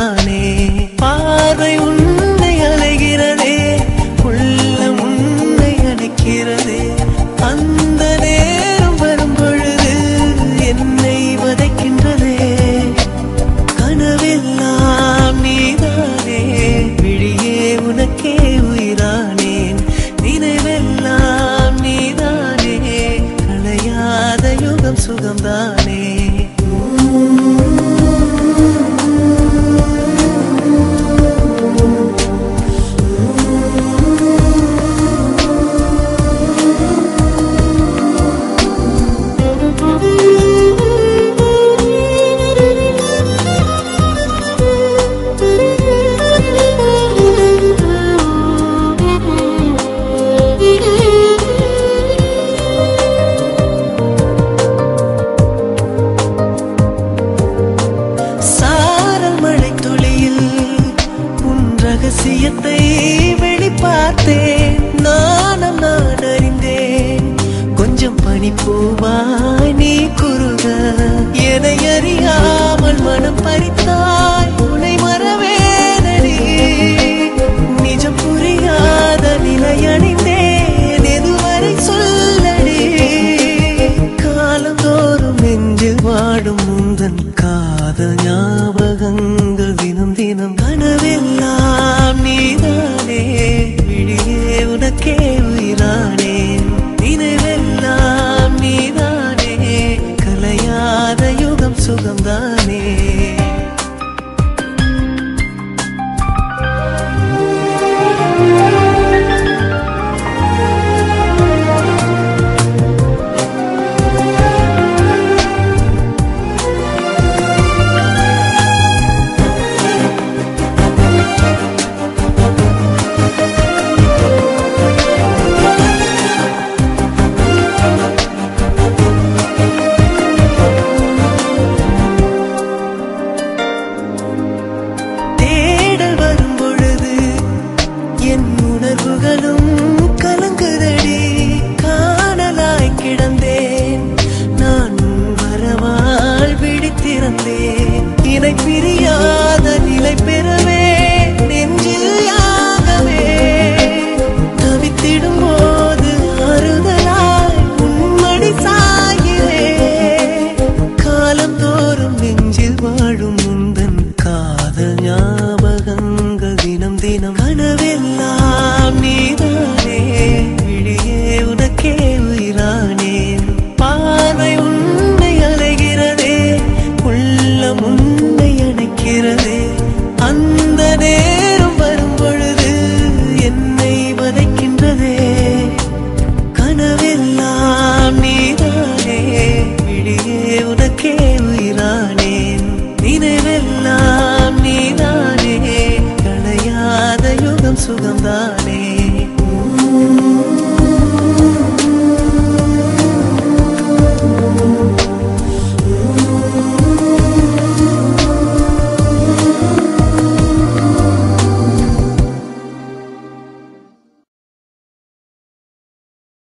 சுகம்தானே பார்வை உன்னை அலைகிறதே உள்ளம் உன்னை அணைக்கிறதே அந்த நேரம் வரும் பொழுது என்னை வதைக்கின்றதே கனவெல்லாம் நீதானே விழியே உனக்கே உயிரானேன் நினைவெல்லாம் நீதானே களையாத யுகம் சுகம்தானே ரகசியத்தை வெளிப்பார்த்தேன் நானும் நான் அறிந்தேன் கொஞ்சம் பனிப்பூவாய் நீ குறுக என்னை அறியாமல் மனம் பறித்தாய் உன்னை மறவேனடி நிஜம் புரியாத நிலை அணிந்தேன் எதுவரை சொல்லடி காலந்தோறும் நெஞ்சில் வாடும் முந்தன் காதல் ஞாபகங்கள் தினம் தினம் கனவெல்லாம் நீதானே விழியே உனக்கே உயிரானேன் நினைவெல்லாம் நீதானே கலையாத யுகம் சுகம்தானே உணர்வுகளும் கலங்குதடி காணலாய் கிடந்தேன் நான் வரவால் விழித்திருந்தேன் இணை பிரியாத நிலை பெறவே நெஞ்சில் யாகவே தவித்திடும் போது ஆறுதலாய் உன்மடி சாயிலே காலம் தோறும் நெஞ்சில் வாழும் முந்தன் காதல் ஞாபகங்கள் தினம் தினம் கனவெல்லாம் நீதானே விழியே உனக்கே உயிரானேன் பார்வை உன்னை அலைகிறதே உள்ளம் உன்னை அணைக்கிறதே அந்த